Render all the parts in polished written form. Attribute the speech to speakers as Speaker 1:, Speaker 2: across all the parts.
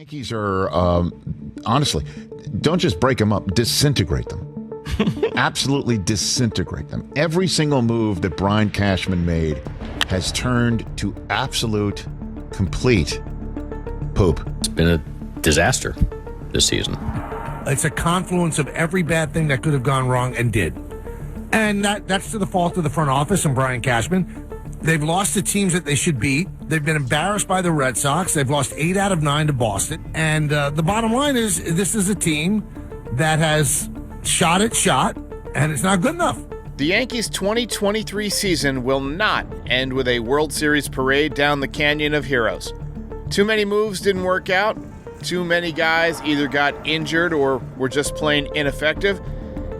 Speaker 1: Yankees are, honestly, don't just break them up, disintegrate them. Absolutely disintegrate them. Every single move that Brian Cashman made has turned to absolute, complete poop.
Speaker 2: It's been a disaster this season.
Speaker 3: It's a confluence of every bad thing that could have gone wrong and did. And that's to the fault of the front office and Brian Cashman. They've lost the teams that they should beat. They've been embarrassed by the Red Sox. They've lost 8 out of 9 to Boston. And the bottom line is this is a team that has shot, and it's not good enough.
Speaker 4: The Yankees' 2023 season will not end with a World Series parade down the Canyon of Heroes. Too many moves didn't work out. Too many guys either got injured or were just plain ineffective.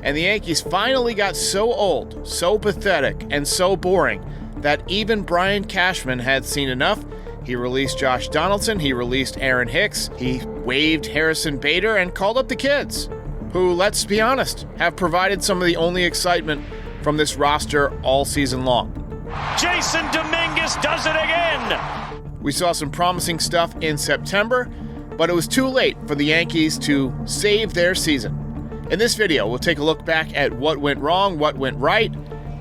Speaker 4: And the Yankees finally got so old, so pathetic, and so boring that even Brian Cashman had seen enough. He released Josh Donaldson, he released Aaron Hicks, he waived Harrison Bader and called up the kids, who, let's be honest, have provided some of the only excitement from this roster all season long.
Speaker 5: Jason Dominguez does it again!
Speaker 4: We saw some promising stuff in September, but it was too late for the Yankees to save their season. In this video, we'll take a look back at what went wrong, what went right,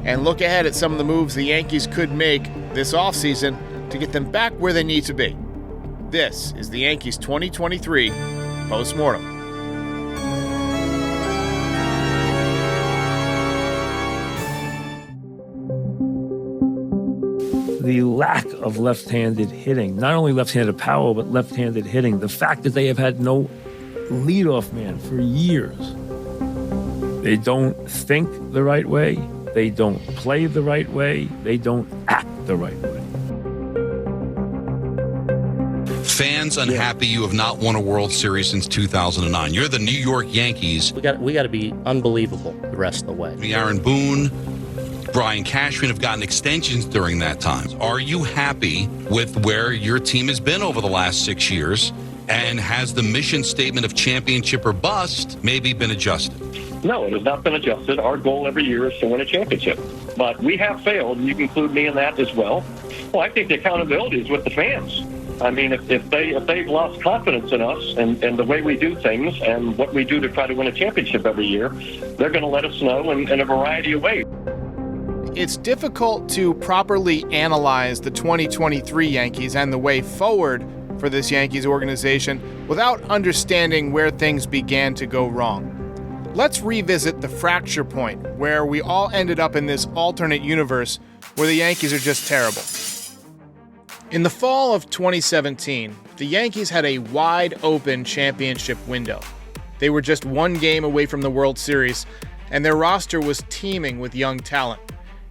Speaker 4: and look ahead at some of the moves the Yankees could make this offseason to get them back where they need to be. This is the Yankees 2023 Postmortem.
Speaker 6: The lack of left-handed hitting, not only left-handed power, but left-handed hitting. The fact that they have had no leadoff man for years. They don't think the right way. They don't play the right way. They don't act the right way.
Speaker 7: Fans unhappy you have not won a World Series since 2009. You're the New York Yankees.
Speaker 2: We got to be unbelievable the rest of the way.
Speaker 7: Aaron Boone, Brian Cashman have gotten extensions during that time. Are you happy with where your team has been over the last 6 years? And has the mission statement of championship or bust maybe been adjusted?
Speaker 8: No, it has not been adjusted. Our goal every year is to win a championship. But we have failed, and you can include me in that as well. Well, I think the accountability is with the fans. I mean, if they've lost confidence in us and the way we do things and what we do to try to win a championship every year, they're going to let us know in a variety of ways.
Speaker 4: It's difficult to properly analyze the 2023 Yankees and the way forward for this Yankees organization without understanding where things began to go wrong. Let's revisit the fracture point where we all ended up in this alternate universe where the Yankees are just terrible. In the fall of 2017, the Yankees had a wide-open championship window. They were just one game away from the World Series, and their roster was teeming with young talent.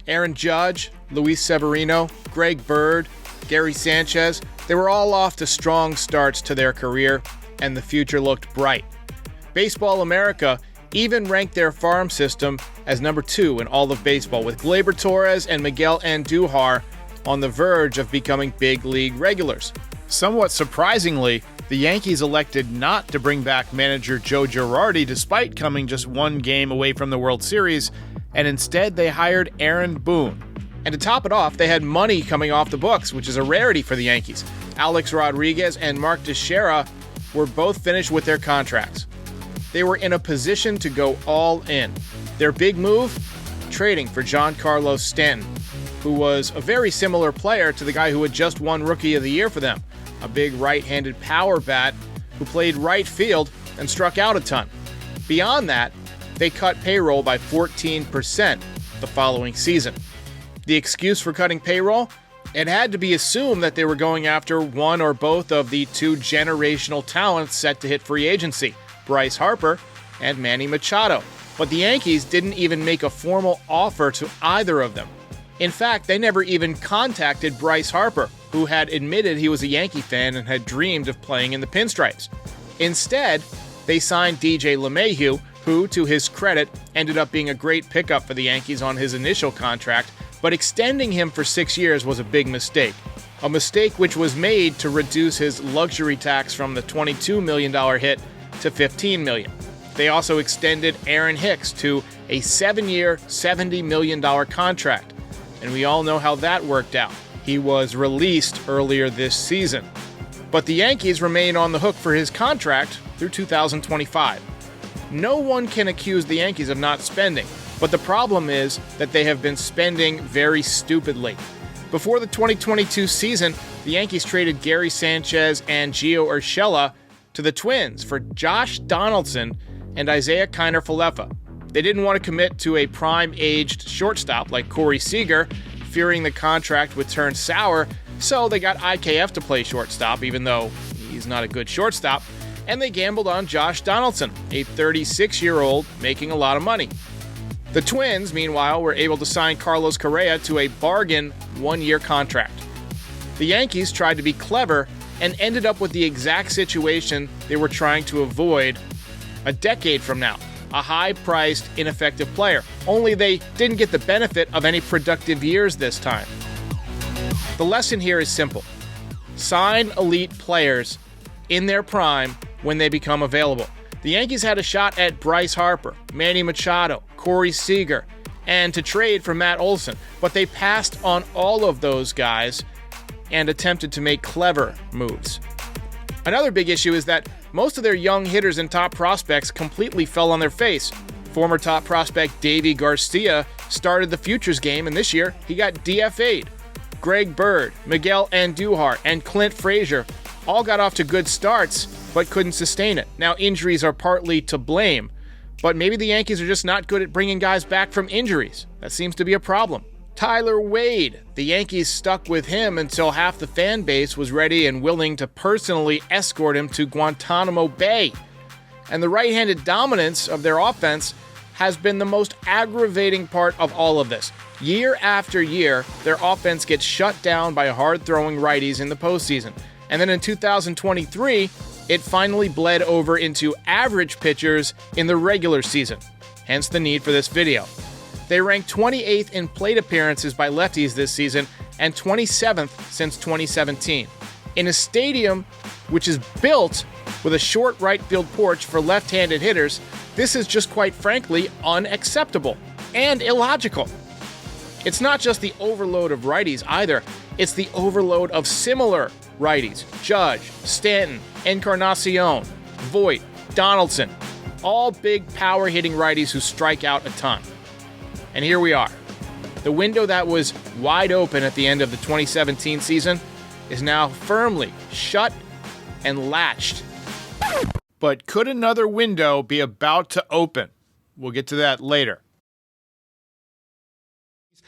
Speaker 4: Aaron Judge, Luis Severino, Greg Bird, Gary Sanchez, they were all off to strong starts to their career, and the future looked bright. Baseball America even ranked their farm system as number 2 in all of baseball, with Gleyber Torres and Miguel Andujar on the verge of becoming big league regulars. Somewhat surprisingly, the Yankees elected not to bring back manager Joe Girardi despite coming just one game away from the World Series, and instead they hired Aaron Boone. And to top it off, they had money coming off the books, which is a rarity for the Yankees. Alex Rodriguez and Mark Teixeira were both finished with their contracts. They were in a position to go all in. Their big move? Trading for Giancarlo Stanton, who was a very similar player to the guy who had just won Rookie of the Year for them, a big right-handed power bat who played right field and struck out a ton. Beyond that, they cut payroll by 14% the following season. The excuse for cutting payroll? It had to be assumed that they were going after one or both of the 2 generational talents set to hit free agency, Bryce Harper and Manny Machado. But the Yankees didn't even make a formal offer to either of them. In fact, they never even contacted Bryce Harper, who had admitted he was a Yankee fan and had dreamed of playing in the pinstripes. Instead, they signed DJ LeMahieu, who, to his credit, ended up being a great pickup for the Yankees on his initial contract, but extending him for 6 years was a big mistake. A mistake which was made to reduce his luxury tax from the $22 million hit to $15 million. They also extended Aaron Hicks to a 7-year, $70 million contract. And we all know how that worked out. He was released earlier this season. but the Yankees remain on the hook for his contract through 2025. No one can accuse the Yankees of not spending, but the problem is that they have been spending very stupidly. Before the 2022 season, the Yankees traded Gary Sanchez and Gio Urshela to the Twins for Josh Donaldson and Isaiah Kiner-Falefa. They didn't want to commit to a prime-aged shortstop like Corey Seager, fearing the contract would turn sour, so they got IKF to play shortstop, even though he's not a good shortstop, and they gambled on Josh Donaldson, a 36-year-old making a lot of money. The Twins, meanwhile, were able to sign Carlos Correa to a bargain one-year contract. The Yankees tried to be clever and ended up with the exact situation they were trying to avoid a decade from now, a high-priced, ineffective player, only they didn't get the benefit of any productive years this time. The lesson here is simple. Sign elite players in their prime when they become available. The Yankees had a shot at Bryce Harper, Manny Machado, Corey Seager, and to trade for Matt Olson, but they passed on all of those guys and attempted to make clever moves. Another big issue is that most of their young hitters and top prospects completely fell on their face. Former top prospect Davy Garcia started the futures game, and this year he got DFA'd. Greg Bird, Miguel Andujar, and Clint Frazier all got off to good starts, but couldn't sustain it. Now, injuries are partly to blame, but maybe the Yankees are just not good at bringing guys back from injuries. That seems to be a problem. Tyler Wade, the Yankees stuck with him until half the fan base was ready and willing to personally escort him to Guantanamo Bay. And the right-handed dominance of their offense has been the most aggravating part of all of this. Year after year, their offense gets shut down by hard-throwing righties in the postseason. And then in 2023, it finally bled over into average pitchers in the regular season, hence the need for this video. They ranked 28th in plate appearances by lefties this season and 27th since 2017. In a stadium which is built with a short right field porch for left-handed hitters, this is just quite frankly unacceptable and illogical. It's not just the overload of righties either, it's the overload of similar righties. Judge, Stanton, Encarnacion, Voit, Donaldson, all big power-hitting righties who strike out a ton. And here we are. The window that was wide open at the end of the 2017 season is now firmly shut and latched. But could another window be about to open? We'll get to that later.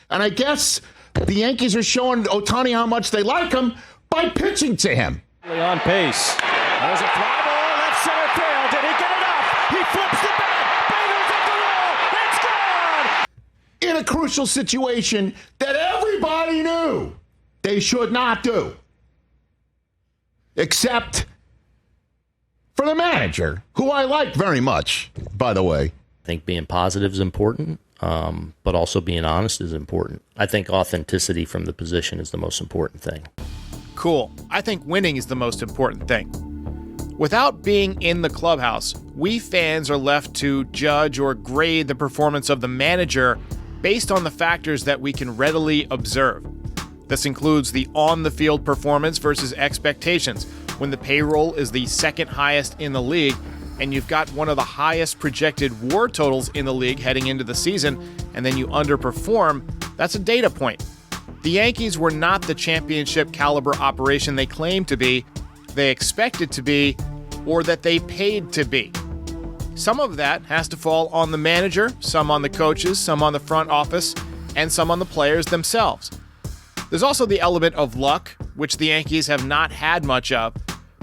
Speaker 1: And I guess the Yankees are showing Ohtani how much they like him by pitching to him.
Speaker 5: On pace. There's a fly ball, left center field. Did he get it up? He flips the bat. Bader's at the wall. It's gone.
Speaker 1: In a crucial situation that everybody knew they should not do. Except for the manager, who I like very much, by the way.
Speaker 2: I think being positive is important, but also being honest is important. I think authenticity from the position is the most important thing.
Speaker 4: Cool. I think winning is the most important thing. Without being in the clubhouse, we fans are left to judge or grade the performance of the manager based on the factors that we can readily observe. This includes the on-the-field performance versus expectations, when the payroll is the second highest in the league, and you've got one of the highest projected WAR totals in the league heading into the season, and then you underperform. That's a data point. The Yankees were not the championship caliber operation they claimed to be, they expected to be, or that they paid to be. Some of that has to fall on the manager, some on the coaches, some on the front office, and some on the players themselves. There's also the element of luck, which the Yankees have not had much of.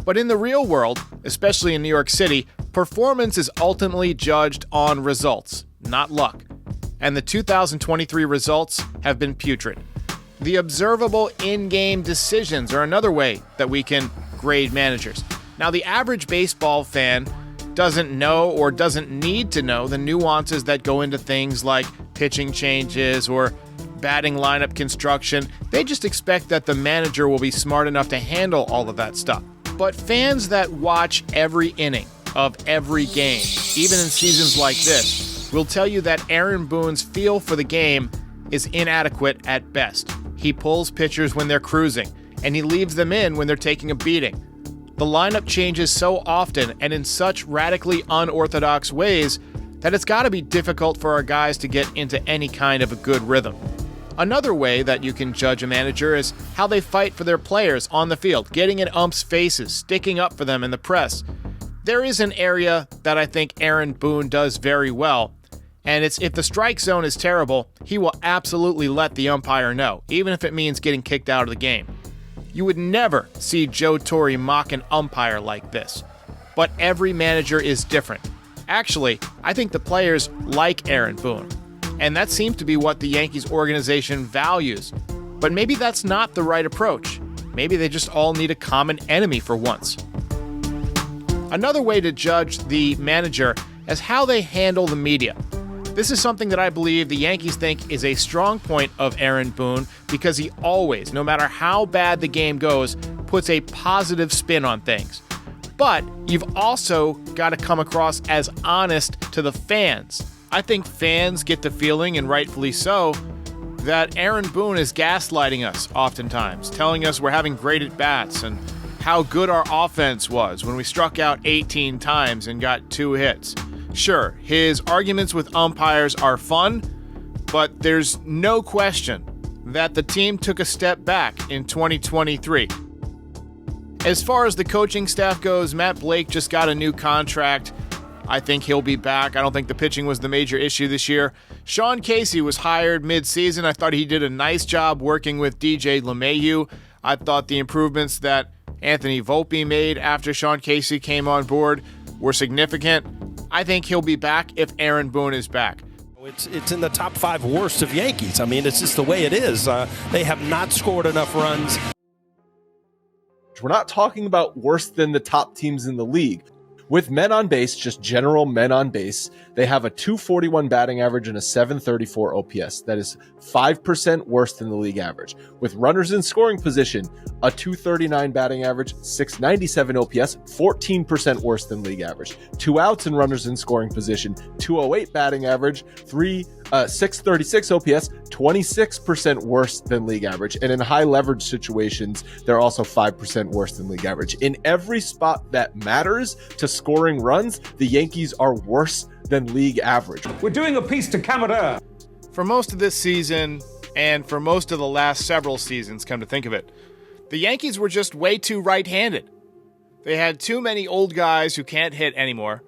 Speaker 4: But in the real world, especially in New York City, performance is ultimately judged on results, not luck. And the 2023 results have been putrid. The observable in-game decisions are another way that we can grade managers. Now, the average baseball fan doesn't know or doesn't need to know the nuances that go into things like pitching changes or batting lineup construction. They just expect that the manager will be smart enough to handle all of that stuff. But fans that watch every inning of every game, even in seasons like this, will tell you that Aaron Boone's feel for the game is inadequate at best. He pulls pitchers when they're cruising, and he leaves them in when they're taking a beating. the lineup changes so often and in such radically unorthodox ways that it's got to be difficult for our guys to get into any kind of a good rhythm. Another way that you can judge a manager is how they fight for their players on the field, getting in umps' faces, sticking up for them in the press. There is an area that I think Aaron Boone does very well, and it's if the strike zone is terrible, he will absolutely let the umpire know, even if it means getting kicked out of the game. You would never see Joe Torre mock an umpire like this, but every manager is different. Actually, I think the players like Aaron Boone, and that seems to be what the Yankees organization values. But maybe that's not the right approach. Maybe they just all need a common enemy for once. Another way to judge the manager is how they handle the media. This is something that I believe the Yankees think is a strong point of Aaron Boone because he always, no matter how bad the game goes, puts a positive spin on things. But you've also got to come across as honest to the fans. I think fans get the feeling, and rightfully so, that Aaron Boone is gaslighting us oftentimes, telling us we're having great at-bats and how good our offense was when we struck out 18 times and got 2 hits. Sure, his arguments with umpires are fun, but there's no question that the team took a step back in 2023. As far as the coaching staff goes, Matt Blake just got a new contract. I think he'll be back. I don't think the pitching was the major issue this year. Sean Casey was hired mid-season. I thought he did a nice job working with DJ LeMahieu. I thought the improvements that Anthony Volpe made after Sean Casey came on board were significant. I think he'll be back if Aaron Boone is back.
Speaker 9: It's in the top 5 worst of Yankees. I mean, it's just the way it is. They have not scored enough runs.
Speaker 10: We're not talking about worse than the top teams in the league. With men on base, just general men on base, they have a .241 batting average and a .734 OPS. That is 5% worse than the league average. With runners in scoring position, a .239 batting average, .697 OPS, 14% worse than league average. 2 outs and runners in scoring position, .208 batting average, .636 OPS, 26% worse than league average. And in high leverage situations, they're also 5% worse than league average. In every spot that matters to scoring runs, the Yankees are worse than league average.
Speaker 5: We're doing a piece to Camarada.
Speaker 4: For most of this season, and for most of the last several seasons, come to think of it, the Yankees were just way too right-handed. They had too many old guys who can't hit anymore.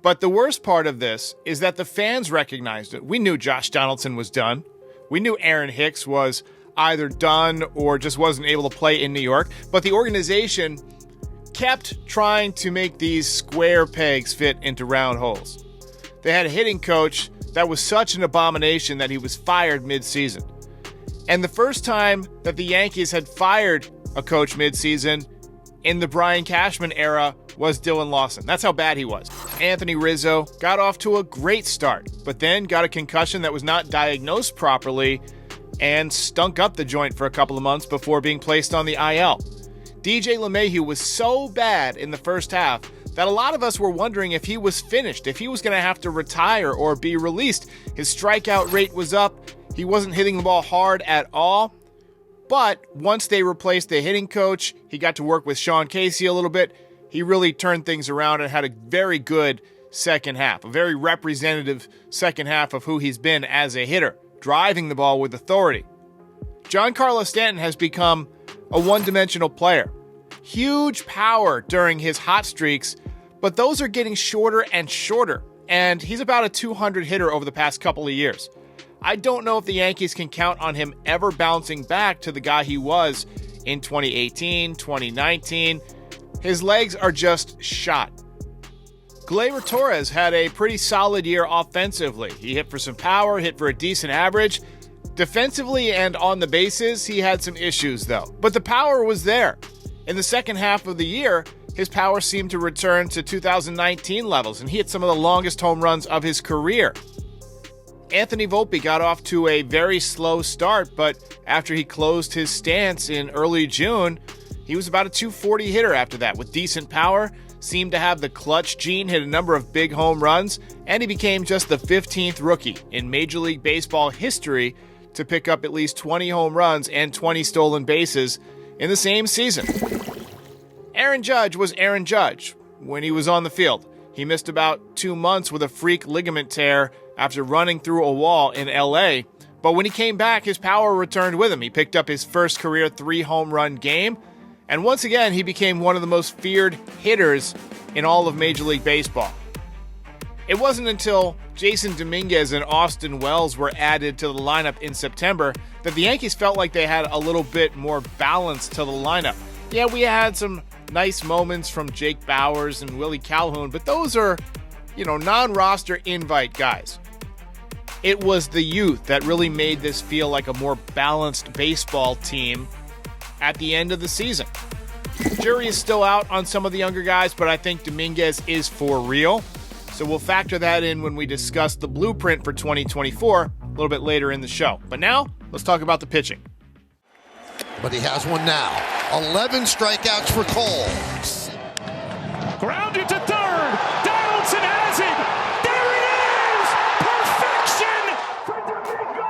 Speaker 4: But the worst part of this is that the fans recognized it. We knew Josh Donaldson was done. We knew Aaron Hicks was either done or just wasn't able to play in New York. But the organization kept trying to make these square pegs fit into round holes. They had a hitting coach that was such an abomination that he was fired mid-season. And the first time that the Yankees had fired a coach mid-season in the Brian Cashman era was Dylan Lawson. That's how bad he was. Anthony Rizzo got off to a great start, but then got a concussion that was not diagnosed properly and stunk up the joint for a couple of months before being placed on the IL. DJ LeMahieu was so bad in the first half that a lot of us were wondering if he was finished, if he was going to have to retire or be released. His strikeout rate was up. He wasn't hitting the ball hard at all. But once they replaced the hitting coach, he got to work with Sean Casey a little bit. He really turned things around and had a very good second half, a very representative second half of who he's been as a hitter, driving the ball with authority. Giancarlo Stanton has become a one-dimensional player. Huge power during his hot streaks, but those are getting shorter and shorter, and he's about a 200 hitter over the past couple of years. I don't know if the Yankees can count on him ever bouncing back to the guy he was in 2018, 2019. His legs are just shot. Gleyber Torres had a pretty solid year offensively. He hit for some power, hit for a decent average. Defensively and on the bases, he had some issues though. But the power was there. In the second half of the year, his power seemed to return to 2019 levels, and he hit some of the longest home runs of his career. Anthony Volpe got off to a very slow start, but after he closed his stance in early June, he was about a 240 hitter after that with decent power, seemed to have the clutch gene, hit a number of big home runs, and he became just the 15th rookie in Major League Baseball history to pick up at least 20 home runs and 20 stolen bases in the same season. Aaron Judge was Aaron Judge when he was on the field. He missed about 2 months with a freak ligament tear after running through a wall in LA. But when he came back, his power returned with him. He picked up his first career 3-home run game. And once again, he became one of the most feared hitters in all of Major League Baseball. It wasn't until Jason Dominguez and Austin Wells were added to the lineup in September that the Yankees felt like they had a little bit more balance to the lineup. Yeah, we had some nice moments from Jake Bowers and Willie Calhoun, but those are, non-roster invite guys. It was the youth that really made this feel like a more balanced baseball team at the end of the season. Jury is still out on some of the younger guys, but I think Dominguez is for real. So we'll factor that in when we discuss the blueprint for 2024 a little bit later in the show. But now, let's talk about the pitching.
Speaker 11: But he has one now. 11 strikeouts for Cole.
Speaker 5: Grounded to third. Donaldson has it. There it is. Perfection for Domingo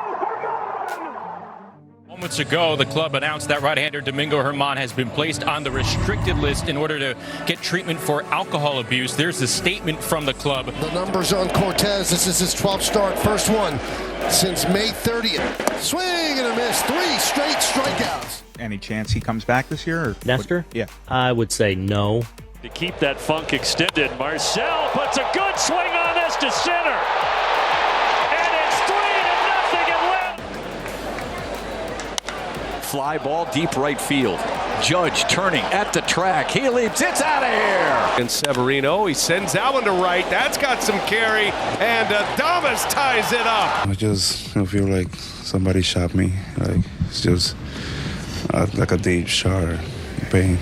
Speaker 5: Herman.
Speaker 12: Moments ago, the club announced that right-hander Domingo Herman has been placed on the restricted list in order to get treatment for alcohol abuse. There's a statement from the club.
Speaker 11: The numbers on Cortez. This is his 12th start. First one since May 30th. Swing and a miss. 3 straight strikeouts.
Speaker 13: Any chance he comes back this year?
Speaker 2: Nestor?
Speaker 13: Yeah.
Speaker 2: I would say no.
Speaker 5: To keep that funk extended, Marcel puts a good swing on this to center. And it's 3-0 in left.
Speaker 14: Fly ball deep right field. Judge turning at the track. He leaps. It's out of here.
Speaker 15: And Severino, he sends that one to right. That's got some carry. And Adames ties it up.
Speaker 16: I just feel like somebody shot me. Like, it's just like a deep shot or pain.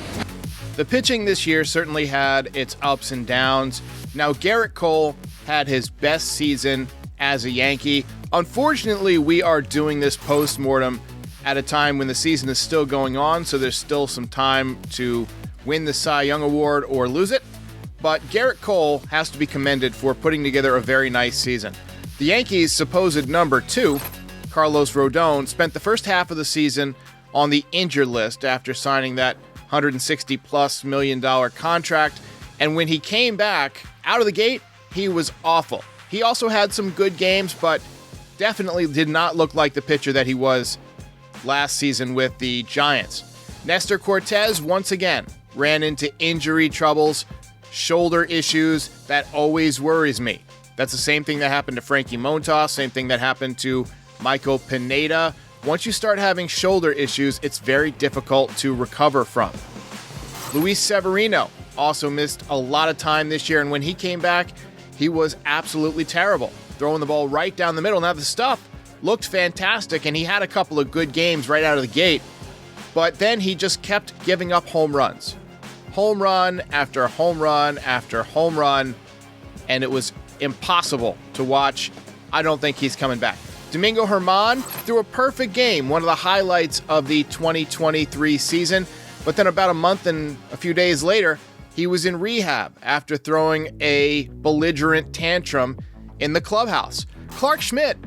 Speaker 4: The pitching this year certainly had its ups and downs. Now, Garrett Cole had his best season as a Yankee. Unfortunately, we are doing this postmortem at a time when the season is still going on, so there's still some time to win the Cy Young Award or lose it. But Garrett Cole has to be commended for putting together a very nice season. The Yankees' supposed number 2, Carlos Rodon, spent the first half of the season on the injured list after signing that $160+ million contract. And when he came back out of the gate, he was awful. He also had some good games, but definitely did not look like the pitcher that he was last season with the Giants. Nestor Cortez, once again, ran into injury troubles, shoulder issues. That always worries me. That's the same thing that happened to Frankie Montas, same thing that happened to Michael Pineda. Once you start having shoulder issues, it's very difficult to recover from. Luis Severino also missed a lot of time this year, and when he came back, he was absolutely terrible, throwing the ball right down the middle. Now, the stuff looked fantastic, and he had a couple of good games right out of the gate, but then he just kept giving up home runs. Home run after home run after home run, and it was impossible to watch. I don't think he's coming back. Domingo Herman threw a perfect game, one of the highlights of the 2023 season, but then about a month and a few days later, he was in rehab after throwing a belligerent tantrum in the clubhouse. Clark Schmidt,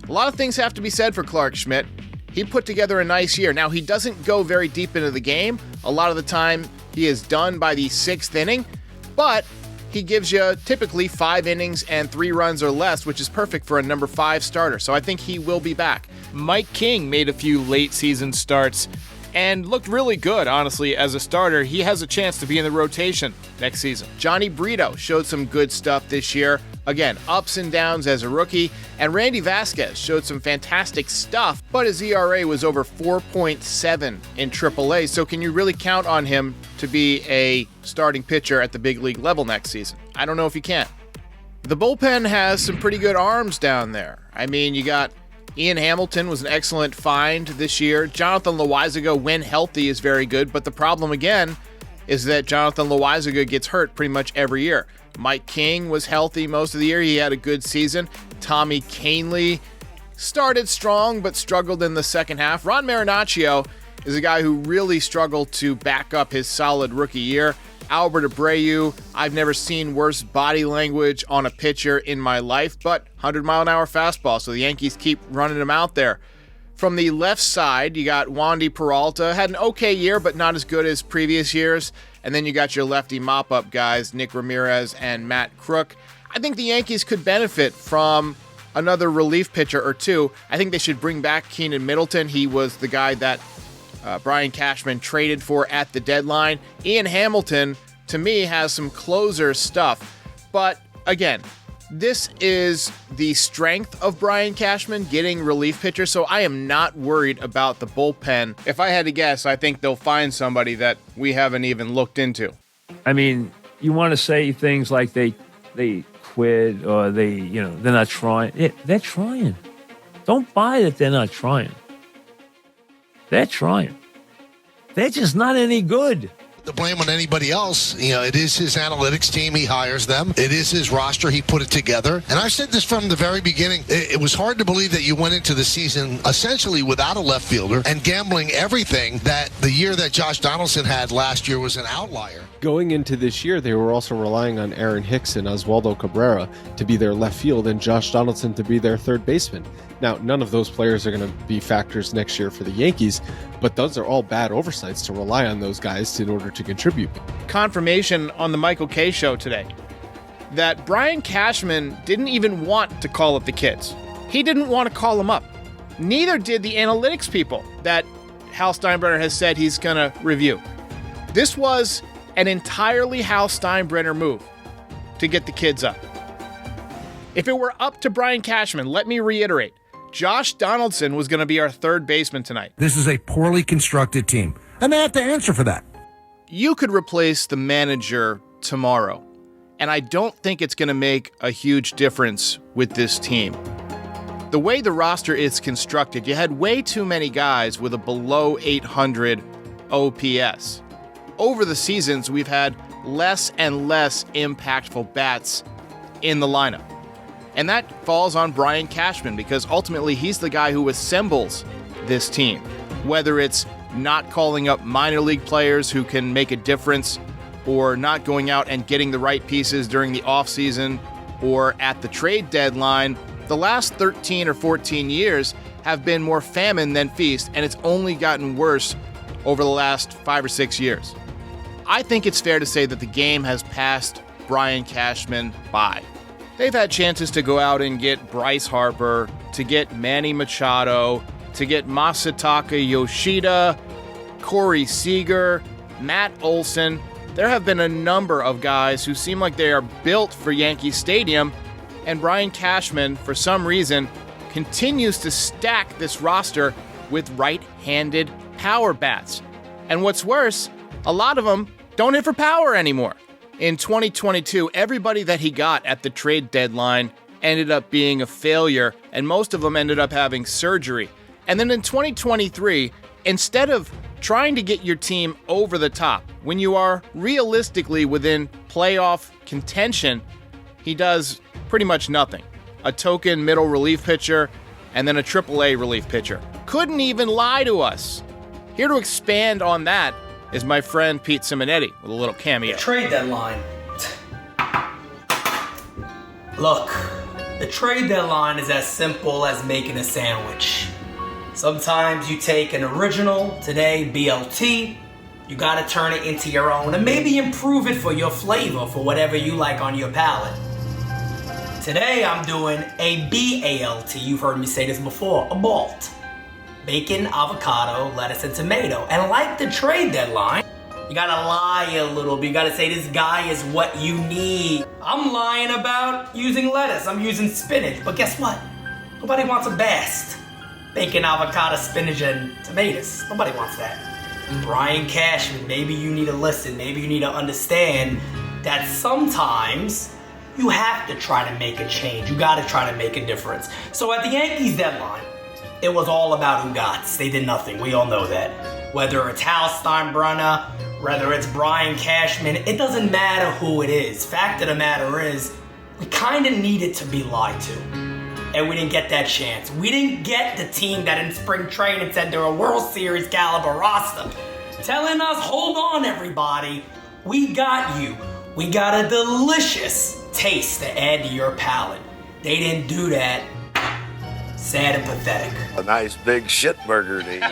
Speaker 4: a lot of things have to be said for Clark Schmidt. He put together a nice year. Now, he doesn't go very deep into the game. A lot of the time, he is done by the 6th inning, but he gives you typically 5 innings and 3 runs or less, which is perfect for a number 5 starter. So I think he will be back. Mike King made a few late season starts and looked really good, honestly, as a starter. He has a chance to be in the rotation next season. Johnny Brito showed some good stuff this year. Again, ups and downs as a rookie. And Randy Vasquez showed some fantastic stuff, but his ERA was over 4.7 in AAA. So can you really count on him to be a starting pitcher at the big league level next season? I don't know if you can. The bullpen has some pretty good arms down there. I mean, you got Ian Hamilton was an excellent find this year. Jonathan Loaisiga, when healthy, is very good, but the problem again is that Jonathan Loaisiga gets hurt pretty much every year. Mike King was healthy most of the year. He had a good season. Tommy Kahnle started strong but struggled in the second half. Ron Marinaccio is a guy who really struggled to back up his solid rookie year. Albert Abreu, I've never seen worse body language on a pitcher in my life, but 100-mile-an-hour fastball, so the Yankees keep running him out there. From the left side, you got Wandy Peralta. Had an okay year, but not as good as previous years. And then you got your lefty mop-up guys, Nick Ramirez and Matt Crook. I think the Yankees could benefit from another relief pitcher or two. I think they should bring back Keenan Middleton. He was the guy that Brian Cashman traded for at the deadline. Ian Hamilton, to me, has some closer stuff. But again, this is the strength of Brian Cashman, getting relief pitchers, so I am not worried about the bullpen. If I had to guess, I think they'll find somebody that we haven't even looked into.
Speaker 6: I mean, you want to say things like they quit or they're not trying. They're trying. Don't buy that they're not trying. They're trying. They're just not any good.
Speaker 11: The blame on anybody else. It is his analytics team. He hires them. It is his roster. He put it together. And I've said this from the very beginning. It was hard to believe that you went into the season essentially without a left fielder and gambling everything that the year that Josh Donaldson had last year was an outlier.
Speaker 10: Going into this year, they were also relying on Aaron Hicks and Oswaldo Cabrera to be their left field and Josh Donaldson to be their third baseman. Now, none of those players are going to be factors next year for the Yankees, but those are all bad oversights to rely on those guys in order to contribute.
Speaker 4: Confirmation on the Michael Kay show today that Brian Cashman didn't even want to call up the kids. He didn't want to call them up. Neither did the analytics people that Hal Steinbrenner has said he's going to review. This was an entirely Hal Steinbrenner move to get the kids up. If it were up to Brian Cashman, let me reiterate, Josh Donaldson was going to be our third baseman tonight.
Speaker 3: This is a poorly constructed team, and they have to answer for that.
Speaker 4: You could replace the manager tomorrow, and I don't think it's going to make a huge difference with this team. The way the roster is constructed, you had way too many guys with a below 800 OPS. Over the seasons, we've had less and less impactful bats in the lineup. And that falls on Brian Cashman because ultimately he's the guy who assembles this team. Whether it's not calling up minor league players who can make a difference or not going out and getting the right pieces during the offseason or at the trade deadline, the last 13 or 14 years have been more famine than feast, and it's only gotten worse over the last 5 or 6 years. I think it's fair to say that the game has passed Brian Cashman by. They've had chances to go out and get Bryce Harper, to get Manny Machado, to get Masataka Yoshida, Corey Seager, Matt Olson. There have been a number of guys who seem like they are built for Yankee Stadium, and Brian Cashman, for some reason, continues to stack this roster with right-handed power bats. And what's worse, a lot of them don't hit for power anymore. In 2022, everybody that he got at the trade deadline ended up being a failure, and most of them ended up having surgery. And then in 2023, instead of trying to get your team over the top, when you are realistically within playoff contention, he does pretty much nothing. A token middle relief pitcher, and then a AAA relief pitcher. Couldn't even lie to us. Here to expand on that is my friend Pete Simonetti with a little cameo.
Speaker 17: Trade deadline. Look, the trade deadline is as simple as making a sandwich. Sometimes you take an original, today BLT, you gotta turn it into your own and maybe improve it for your flavor, for whatever you like on your palate. Today I'm doing a BALT, you've heard me say this before, a BALT. Bacon, avocado, lettuce, and tomato. And like the trade deadline, you gotta lie a little bit. You gotta say this guy is what you need. I'm lying about using lettuce. I'm using spinach. But guess what? Nobody wants a best. Bacon, avocado, spinach, and tomatoes. Nobody wants that. Brian Cashman, maybe you need to listen. Maybe you need to understand that sometimes you have to try to make a change. You gotta try to make a difference. So at the Yankees deadline, it was all about Ugats. They did nothing. We all know that. Whether it's Hal Steinbrenner, whether it's Brian Cashman, it doesn't matter who it is. Fact of the matter is, we kind of needed to be lied to. And we didn't get that chance. We didn't get the team that in spring training said they're a World Series caliber roster. Telling us, hold on everybody, we got you. We got a delicious taste to add to your palate. They didn't do that. Sad and pathetic.
Speaker 18: A nice big shit burger to eat.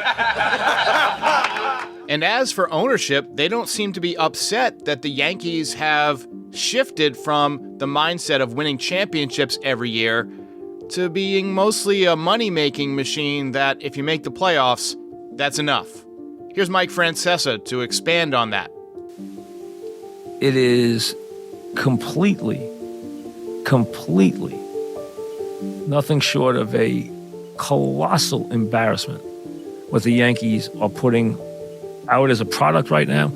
Speaker 4: And as for ownership, they don't seem to be upset that the Yankees have shifted from the mindset of winning championships every year to being mostly a money-making machine that if you make the playoffs, that's enough. Here's Mike Francesa to expand on that.
Speaker 6: It is completely nothing short of a colossal embarrassment what the Yankees are putting out as a product right now.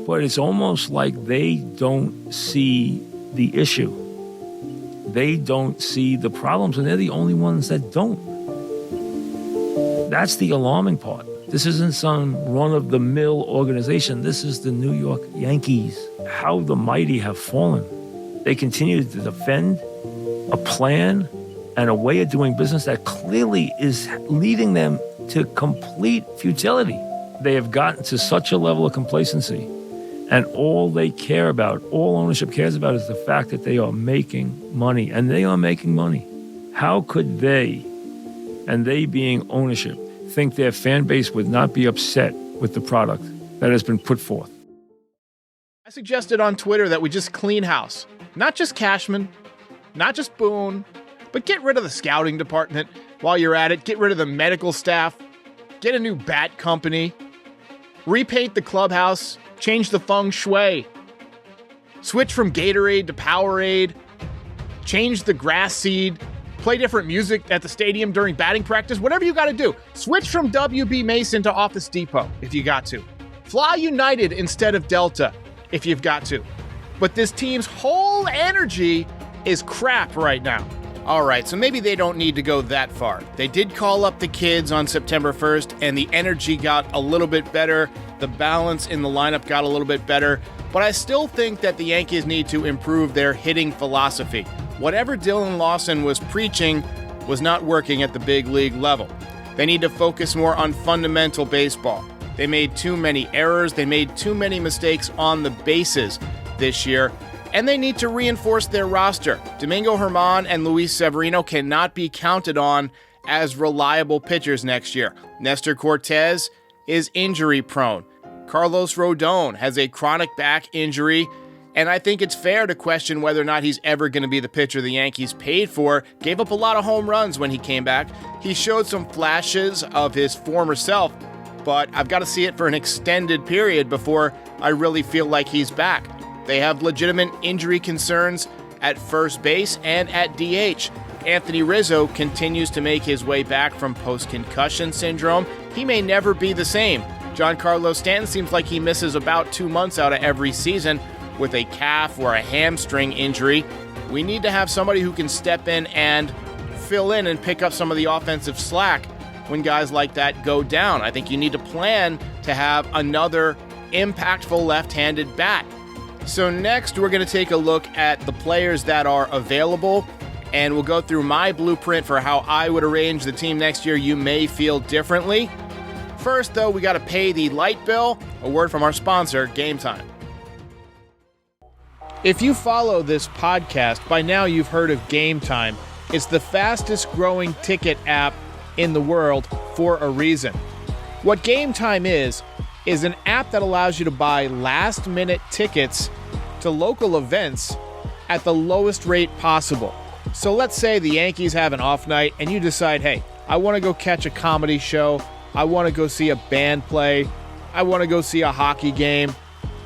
Speaker 6: But it's almost like they don't see the issue. They don't see the problems, and they're the only ones that don't. That's the alarming part. This isn't some run-of-the-mill organization. This is the New York Yankees. How the mighty have fallen. They continue to defend a plan and a way of doing business that clearly is leading them to complete futility. They have gotten to such a level of complacency, and all they care about, all ownership cares about, is the fact that they are making money, and they are making money. How could they, and they being ownership, think their fan base would not be upset with the product that has been put forth?
Speaker 4: I suggested on Twitter that we just clean house. Not just Cashman, not just Boone, but get rid of the scouting department. While you're at it, get rid of the medical staff, get a new bat company, repaint the clubhouse, change the feng shui, switch from Gatorade to Powerade, change the grass seed, play different music at the stadium during batting practice, whatever you got to do. Switch from WB Mason to Office Depot if you got to. Fly United instead of Delta if you've got to. But this team's whole energy is crap right now. All right, so maybe they don't need to go that far. They did call up the kids on September 1st, and the energy got a little bit better. The balance in the lineup got a little bit better. But I still think that the Yankees need to improve their hitting philosophy. Whatever Dylan Lawson was preaching was not working at the big league level. They need to focus more on fundamental baseball. They made too many errors. They made too many mistakes on the bases this year. And they need to reinforce their roster. Domingo Germán and Luis Severino cannot be counted on as reliable pitchers next year. Nestor Cortez is injury prone. Carlos Rodón has a chronic back injury, and I think it's fair to question whether or not he's ever going to be the pitcher the Yankees paid for. Gave up a lot of home runs when he came back. He showed some flashes of his former self, but I've got to see it for an extended period before I really feel like he's back. They have legitimate injury concerns at first base and at DH. Anthony Rizzo continues to make his way back from post-concussion syndrome. He may never be the same. Giancarlo Stanton seems like he misses about 2 months out of every season with a calf or a hamstring injury. We need to have somebody who can step in and fill in and pick up some of the offensive slack when guys like that go down. I think you need to plan to have another impactful left-handed bat. So next, we're going to take a look at the players that are available, and we'll go through my blueprint for how I would arrange the team next year. You may feel differently. First, though, we got to pay the light bill. A word from our sponsor, GameTime. If you follow this podcast, by now you've heard of GameTime. It's the fastest growing ticket app in the world for a reason. What GameTime is an app that allows you to buy last-minute tickets to local events at the lowest rate possible. So let's say the Yankees have an off night and you decide, hey, I want to go catch a comedy show. I want to go see a band play. I want to go see a hockey game.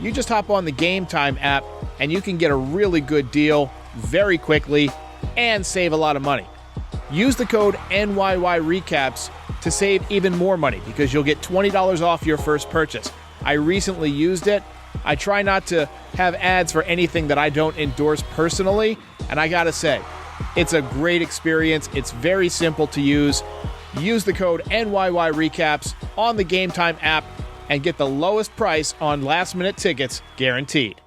Speaker 4: You just hop on the GameTime app and you can get a really good deal very quickly and save a lot of money. Use the code NYY Recaps to save even more money because you'll get $20 off your first purchase. I recently used it. I try not to have ads for anything that I don't endorse personally, and I gotta say, it's a great experience. It's very simple to use. Use the code NYY Recaps on the GameTime app and get the lowest price on last-minute tickets guaranteed.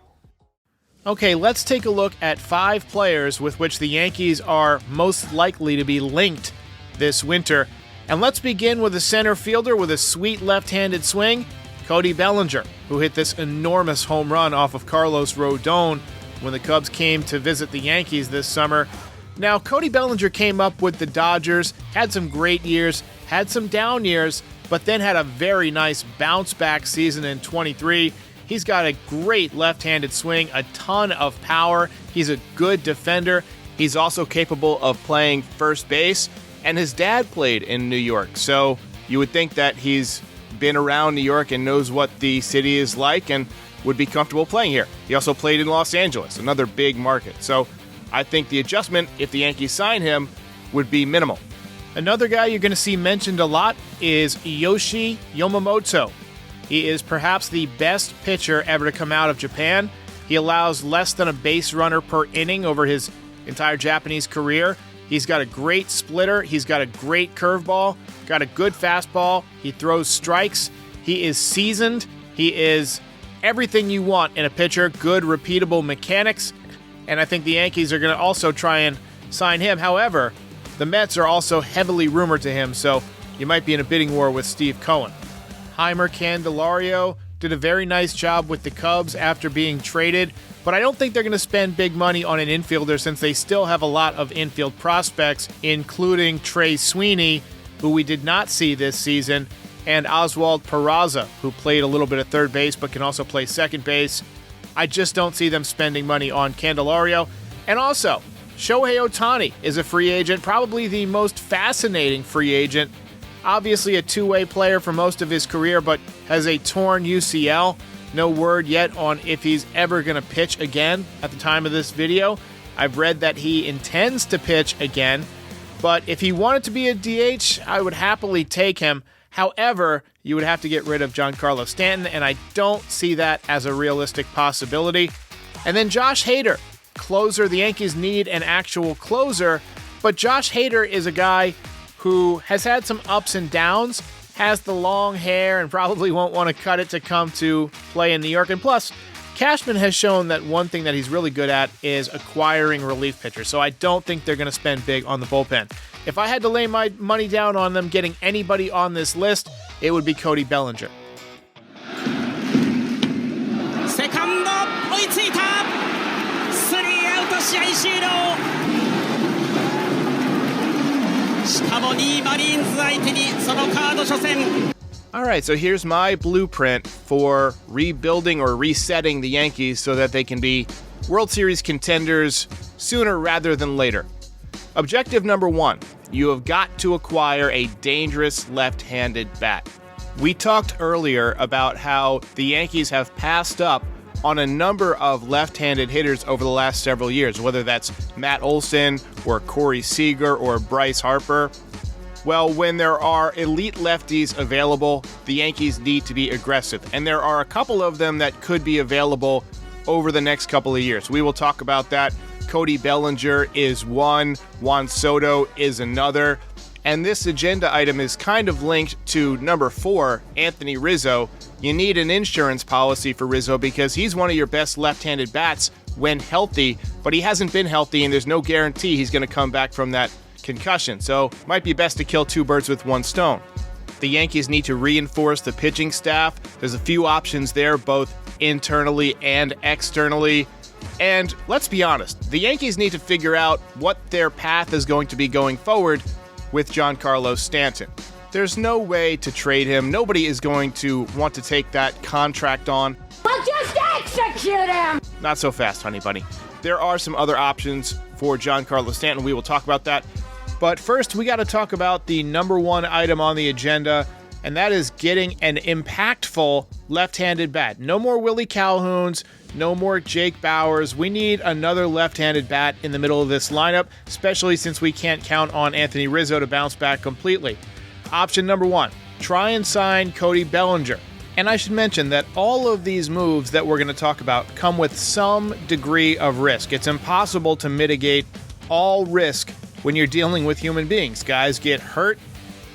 Speaker 4: Okay, let's take a look at 5 players with which the Yankees are most likely to be linked this winter. And let's begin with a center fielder with a sweet left-handed swing, Cody Bellinger, who hit this enormous home run off of Carlos Rodón when the Cubs came to visit the Yankees this summer. Now, Cody Bellinger came up with the Dodgers, had some great years, had some down years, but then had a very nice bounce-back season in 23. He's got a great left-handed swing, a ton of power. He's a good defender. He's also capable of playing first base, and his dad played in New York, so you would think that he's been around New York and knows what the city is like and would be comfortable playing here. He also played in Los Angeles, another big market. So I think the adjustment, if the Yankees sign him, would be minimal. Another guy you're going to see mentioned a lot is Yoshi Yamamoto. He is perhaps the best pitcher ever to come out of Japan. He allows less than a base runner per inning over his entire Japanese career. He's got a great splitter. He's got a great curveball, got a good fastball. He throws strikes. He is seasoned. He is everything you want in a pitcher, good, repeatable mechanics. And I think the Yankees are going to also try and sign him. However, the Mets are also heavily rumored to him, so you might be in a bidding war with Steve Cohen. Heimer Candelario did a very nice job with the Cubs after being traded, but I don't think they're going to spend big money on an infielder since they still have a lot of infield prospects, including Trey Sweeney, who we did not see this season, and Oswald Peraza, who played a little bit of third base but can also play second base. I just don't see them spending money on Candelario. And also, Shohei Ohtani is a free agent, probably the most fascinating free agent. Obviously a two-way player for most of his career, but has a torn UCL. No word yet on if he's ever going to pitch again at the time of this video. I've read that he intends to pitch again, but if he wanted to be a DH, I would happily take him. However, you would have to get rid of Giancarlo Stanton, and I don't see that as a realistic possibility. And then Josh Hader, closer. The Yankees need an actual closer, but Josh Hader is a guy who has had some ups and downs, has the long hair, and probably won't want to cut it to come to play in New York. And plus, Cashman has shown that one thing that he's really good at is acquiring relief pitchers, so I don't think they're going to spend big on the bullpen. If I had to lay my money down on them getting anybody on this list, it would be Cody Bellinger.
Speaker 5: セカンド追いついた。スリーアウト試合終了。しかも2位マリーンズ相手にそのカード初戦。
Speaker 4: All right, so here's my blueprint for rebuilding or resetting the Yankees so that they can be World Series contenders sooner rather than later. Objective number 1, you have got to acquire a dangerous left-handed bat. We talked earlier about how the Yankees have passed up on a number of left-handed hitters over the last several years, whether that's Matt Olson or Corey Seager or Bryce Harper. Well, when there are elite lefties available, the Yankees need to be aggressive, and there are a couple of them that could be available over the next couple of years. We will talk about that. Cody Bellinger is one, Juan Soto is another, and this agenda item is kind of linked to number 4, Anthony Rizzo. You need an insurance policy for Rizzo because he's one of your best left-handed bats when healthy, but he hasn't been healthy, and there's no guarantee he's going to come back from that concussion, so might be best to kill 2 birds with 1 stone. The Yankees need to reinforce the pitching staff. There's a few options there, both internally and externally. And let's be honest, the Yankees need to figure out what their path is going to be going forward with Giancarlo Stanton. There's no way to trade him. Nobody is going to want to take that contract on.
Speaker 19: Well, just execute him!
Speaker 4: Not so fast, honey bunny. There are some other options for Giancarlo Stanton. We will talk about that. But first, we got to talk about the number 1 item on the agenda, and that is getting an impactful left-handed bat. No more Willie Calhouns, no more Jake Bauers. We need another left-handed bat in the middle of this lineup, especially since we can't count on Anthony Rizzo to bounce back completely. Option number 1, try and sign Cody Bellinger. And I should mention that all of these moves that we're going to talk about come with some degree of risk. It's impossible to mitigate all risk when you're dealing with human beings. Guys get hurt,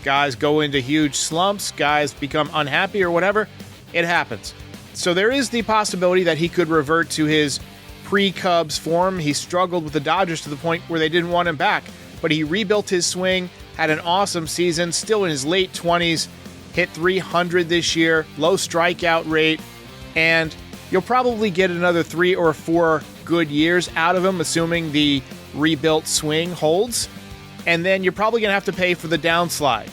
Speaker 4: guys go into huge slumps, guys become unhappy or whatever. It happens. So there is the possibility that he could revert to his pre-Cubs form. He struggled with the Dodgers to the point where they didn't want him back, but he rebuilt his swing, had an awesome season, still in his late 20s, hit 300 this year, low strikeout rate, and you'll probably get another 3 or 4 good years out of him, assuming the rebuilt swing holds. And then you're probably going to have to pay for the downslide,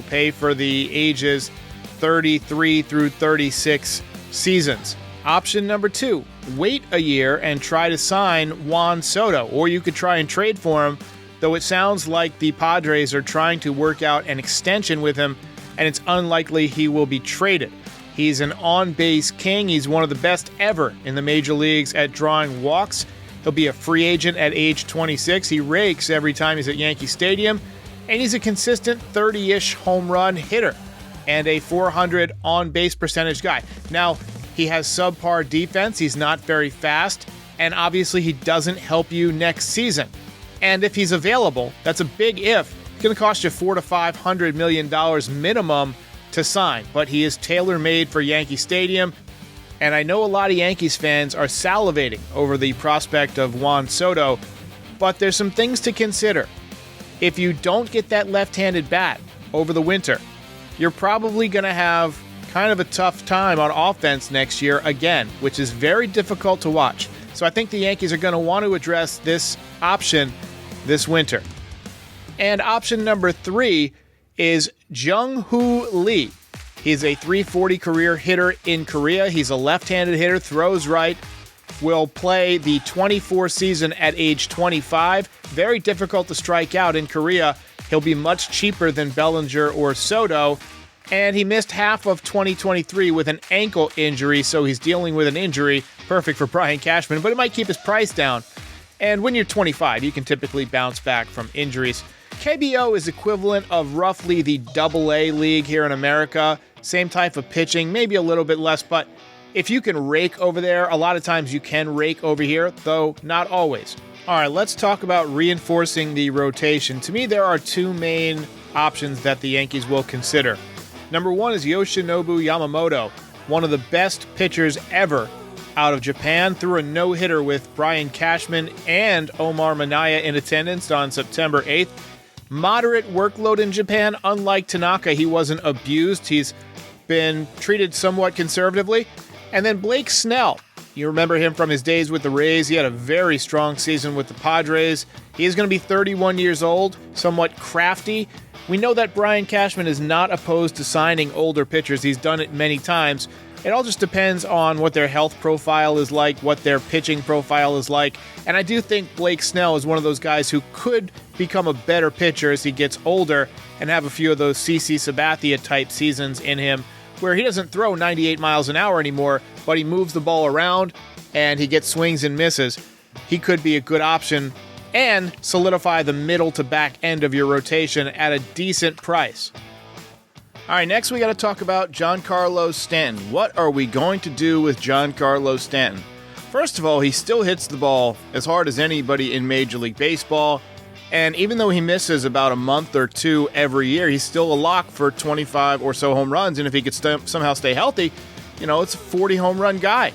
Speaker 4: pay for the ages 33 through 36 seasons. Option number 2, wait a year and try to sign Juan Soto, or you could try and trade for him, though it sounds like the Padres are trying to work out an extension with him, and it's unlikely he will be traded. He's an on-base king. He's one of the best ever in the major leagues at drawing walks. He'll be a free agent at age 26. He rakes every time he's at Yankee Stadium, and he's a consistent 30-ish home run hitter and a 400 on-base percentage guy. Now, he has subpar defense. He's not very fast, and obviously he doesn't help you next season. And if he's available, that's a big if. It's going to cost you $400 to $500 million minimum to sign, but he is tailor-made for Yankee Stadium. And I know a lot of Yankees fans are salivating over the prospect of Juan Soto, but there's some things to consider. If you don't get that left-handed bat over the winter, you're probably going to have kind of a tough time on offense next year again, which is very difficult to watch. So I think the Yankees are going to want to address this option this winter. And option number 3 is Jung-Hoo Lee. He's a .340 career hitter in Korea. He's a left-handed hitter, throws right, will play the 24 season at age 25. Very difficult to strike out in Korea. He'll be much cheaper than Bellinger or Soto. And he missed half of 2023 with an ankle injury, so he's dealing with an injury. Perfect for Brian Cashman, but it might keep his price down. And when you're 25, you can typically bounce back from injuries. KBO is equivalent of roughly the AA league here in America. Same type of pitching, maybe a little bit less, but if you can rake over there, a lot of times you can rake over here, though not always. All right, let's talk about reinforcing the rotation. To me, there are 2 main options that the Yankees will consider. Number 1 is Yoshinobu Yamamoto, one of the best pitchers ever out of Japan, threw a no-hitter with Brian Cashman and Omar Minaya in attendance on September 8th. Moderate workload in Japan. Unlike Tanaka, he wasn't abused. He's been treated somewhat conservatively. And then Blake Snell. You remember him from his days with the Rays. He had a very strong season with the Padres. He is going to be 31 years old, somewhat crafty. We know that Brian Cashman is not opposed to signing older pitchers. He's done it many times. It all just depends on what their health profile is like, what their pitching profile is like. And I do think Blake Snell is one of those guys who could become a better pitcher as he gets older and have a few of those CC Sabathia type seasons in him where he doesn't throw 98 miles an hour anymore, but he moves the ball around and he gets swings and misses. He could be a good option and solidify the middle to back end of your rotation at a decent price. All right, next we got to talk about Giancarlo Stanton. What are we going to do with Giancarlo Stanton? First of all, he still hits the ball as hard as anybody in Major League Baseball. And even though he misses about a month or 2 every year, he's still a lock for 25 or so home runs. And if he could somehow stay healthy, it's a 40 home run guy.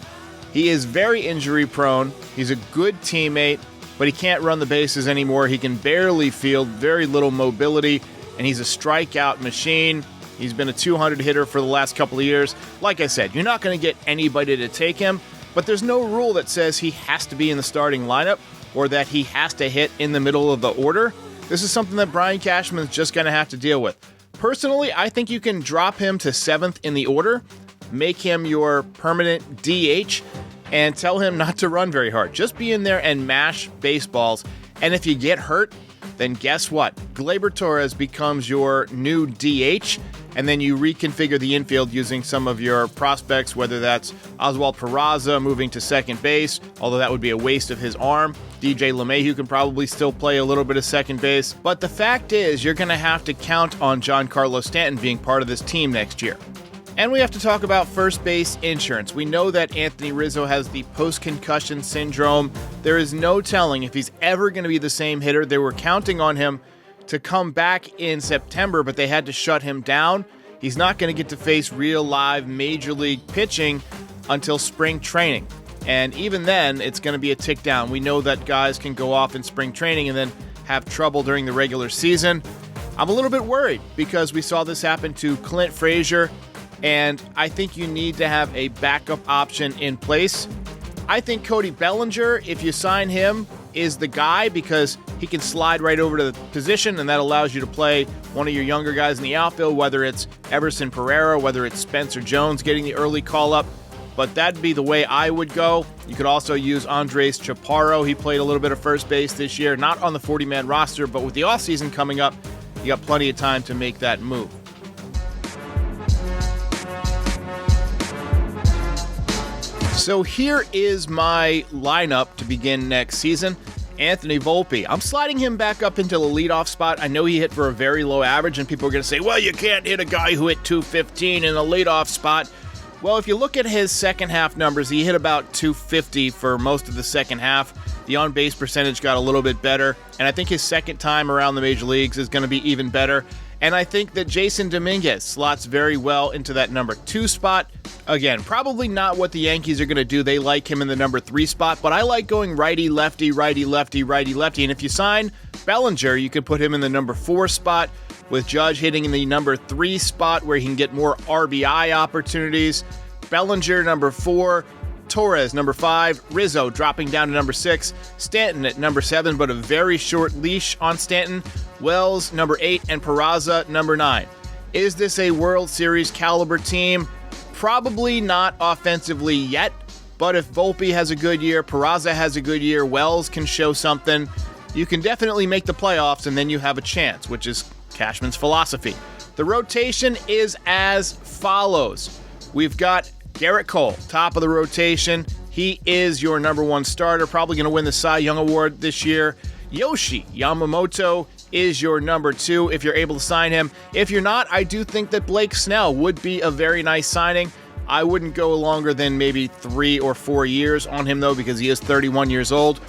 Speaker 4: He is very injury prone. He's a good teammate, but he can't run the bases anymore. He can barely field, very little mobility, and he's a strikeout machine. He's been a 200 hitter for the last couple of years. Like I said, you're not going to get anybody to take him, but there's no rule that says he has to be in the starting lineup or that he has to hit in the middle of the order. This is something that Brian Cashman's just going to have to deal with. Personally, I think you can drop him to 7th in the order, make him your permanent DH, and tell him not to run very hard. Just be in there and mash baseballs. And if you get hurt, then guess what? Gleyber Torres becomes your new DH, and then you reconfigure the infield using some of your prospects, whether that's Oswald Peraza moving to second base, although that would be a waste of his arm. DJ LeMahieu can probably still play a little bit of second base. But the fact is, you're going to have to count on Giancarlo Stanton being part of this team next year. And we have to talk about first base insurance. We know that Anthony Rizzo has the post-concussion syndrome. There is no telling if he's ever going to be the same hitter. They were counting on him to come back in September, but they had to shut him down. He's not going to get to face real live major league pitching until spring training. And even then, it's going to be a tick down. We know that guys can go off in spring training and then have trouble during the regular season. I'm a little bit worried because we saw this happen to Clint Frazier, and I think you need to have a backup option in place. I think Cody Bellinger, if you sign him, is the guy because he can slide right over to the position, and that allows you to play one of your younger guys in the outfield, whether it's Everson Pereira, whether it's Spencer Jones getting the early call-up. But that'd be the way I would go. You could also use Andres Chaparro. He played a little bit of first base this year, not on the 40-man roster, but with the offseason coming up, you got plenty of time to make that move. So here is my lineup to begin next season. Anthony Volpe. I'm sliding him back up into the leadoff spot. I know he hit for a very low average, and people are going to say, well, you can't hit a guy who hit 215 in the leadoff spot. Well, if you look at his second half numbers, he hit about 250 for most of the second half. The on-base percentage got a little bit better, and I think his second time around the major leagues is going to be even better. And I think that Jason Dominguez slots very well into that number 2 spot. Again, probably not what the Yankees are going to do. They like him in the number 3 spot, but I like going righty-lefty, righty-lefty, righty-lefty. And if you sign Bellinger, you could put him in the number 4 spot, with Judge hitting in the number 3 spot where he can get more RBI opportunities. Bellinger, number 4. Torres, number 5. Rizzo dropping down to number 6. Stanton at number 7, but a very short leash on Stanton. Wells, number 8. And Peraza, number 9. Is this a World Series caliber team? Probably not offensively yet, but if Volpe has a good year, Peraza has a good year, Wells can show something, you can definitely make the playoffs, and then you have a chance, which is Cashman's philosophy. The rotation is as follows. We've got Garrett Cole, top of the rotation. He is your number 1 starter, probably going to win the Cy Young Award this year. Yoshi Yamamoto is your number 2 if you're able to sign him. If you're not, I do think that Blake Snell would be a very nice signing. I wouldn't go longer than maybe 3 or 4 years on him, though, because he is 31 years old.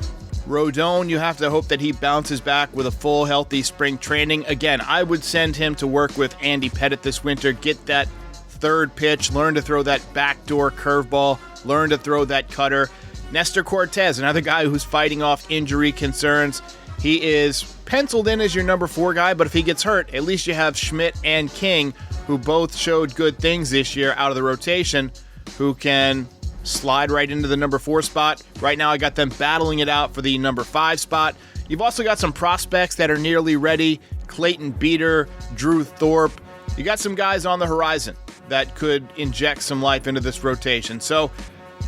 Speaker 4: Rodon, you have to hope that he bounces back with a full, healthy spring training. Again, I would send him to work with Andy Pettitte this winter, get that third pitch, learn to throw that backdoor curveball, learn to throw that cutter. Nestor Cortez, another guy who's fighting off injury concerns. He is penciled in as your number 4 guy, but if he gets hurt, at least you have Schmidt and King, who both showed good things this year out of the rotation, who can slide right into the number 4 spot. Right now, I got them battling it out for the number 5 spot. You've also got some prospects that are nearly ready. Clayton Beeter, Drew Thorpe. You got some guys on the horizon that could inject some life into this rotation. So,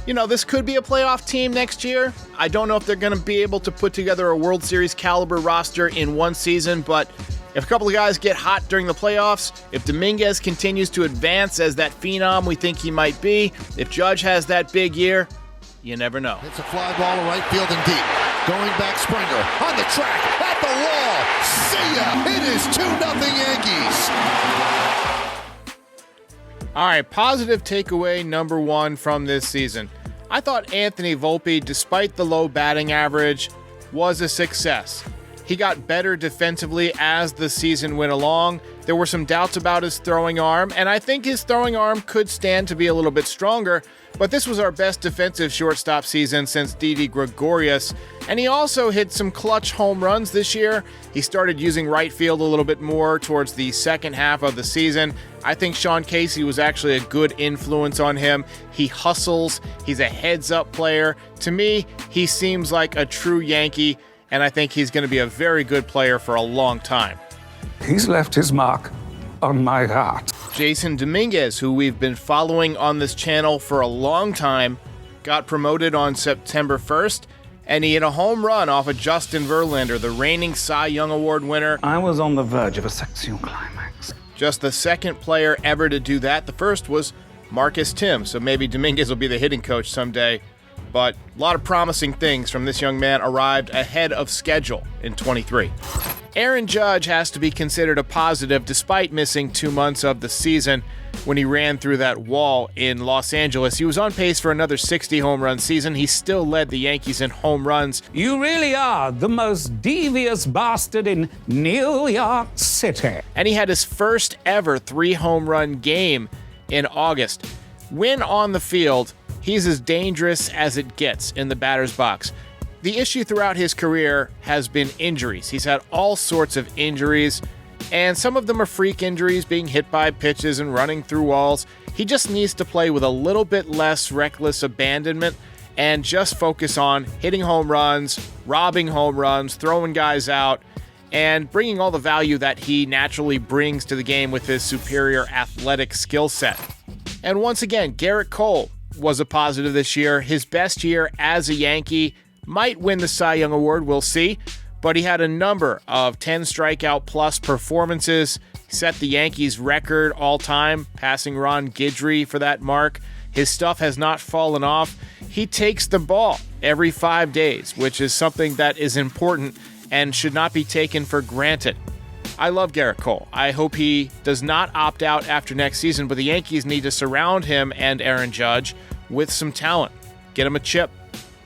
Speaker 4: this could be a playoff team next year. I don't know if they're going to be able to put together a World Series caliber roster in one season, but if a couple of guys get hot during the playoffs, if Dominguez continues to advance as that phenom we think he might be, if Judge has that big year, you never know.
Speaker 11: It's a fly ball to right field and deep. Going back, Springer on the track, at the wall. See ya! It is 2-0 Yankees.
Speaker 4: All right, positive takeaway number 1 from this season. I thought Anthony Volpe, despite the low batting average, was a success. He got better defensively as the season went along. There were some doubts about his throwing arm, and I think his throwing arm could stand to be a little bit stronger, but this was our best defensive shortstop season since Didi Gregorius, and he also hit some clutch home runs this year. He started using right field a little bit more towards the second half of the season. I think Sean Casey was actually a good influence on him. He hustles. He's a heads-up player. To me, he seems like a true Yankee, and I think he's going to be a very good player for a long time.
Speaker 20: He's left his mark on my heart.
Speaker 4: Jason Dominguez, who we've been following on this channel for a long time, got promoted on September 1st, and he hit a home run off of Justin Verlander, the reigning Cy Young Award winner.
Speaker 20: I was on the verge of a sexual climax.
Speaker 4: Just the second player ever to do that. The first was Marcus Tim, so maybe Dominguez will be the hitting coach someday. But a lot of promising things from this young man arrived ahead of schedule in 23. Aaron Judge has to be considered a positive despite missing 2 months of the season when he ran through that wall in Los Angeles. He was on pace for another 60 home run season. He still led the Yankees in home runs.
Speaker 20: You really are the most devious bastard in New York City.
Speaker 4: And he had his first ever 3 home run game in August. When on the field, he's as dangerous as it gets in the batter's box. The issue throughout his career has been injuries. He's had all sorts of injuries, and some of them are freak injuries, being hit by pitches and running through walls. He just needs to play with a little bit less reckless abandonment, and just focus on hitting home runs, robbing home runs, throwing guys out, and bringing all the value that he naturally brings to the game with his superior athletic skill set. And once again, Garrett Cole was a positive this year. His best year as a Yankee, might win the Cy Young Award, we'll see, but he had a number of 10 strikeout plus performances. He set the Yankees record all time, passing Ron Guidry for that mark. His stuff has not fallen off. He takes the ball every 5 days, which is something that is important and should not be taken for granted. I love Garrett Cole. I hope he does not opt out after next season, but the Yankees need to surround him and Aaron Judge with some talent. Get him a chip.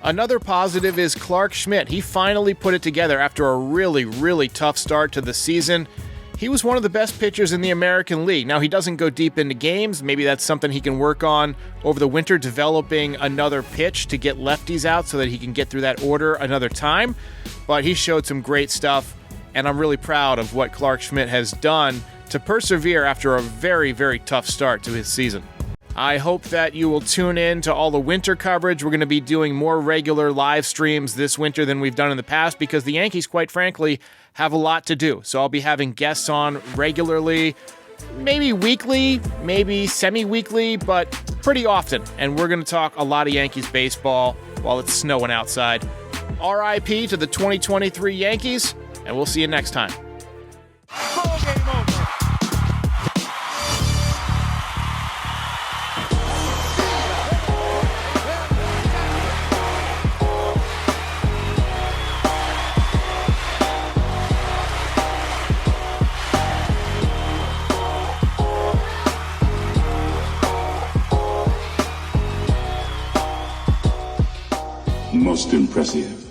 Speaker 4: Another positive is Clark Schmidt. He finally put it together after a really, really tough start to the season. He was one of the best pitchers in the American League. Now, he doesn't go deep into games. Maybe that's something he can work on over the winter, developing another pitch to get lefties out so that he can get through that order another time. But he showed some great stuff, and I'm really proud of what Clark Schmidt has done to persevere after a very, very tough start to his season. I hope that you will tune in to all the winter coverage. We're going to be doing more regular live streams this winter than we've done in the past because the Yankees, quite frankly, have a lot to do. So I'll be having guests on regularly, maybe weekly, maybe semi-weekly, but pretty often. And we're going to talk a lot of Yankees baseball while it's snowing outside. RIP to the 2023 Yankees, and we'll see you next time.
Speaker 21: Most impressive.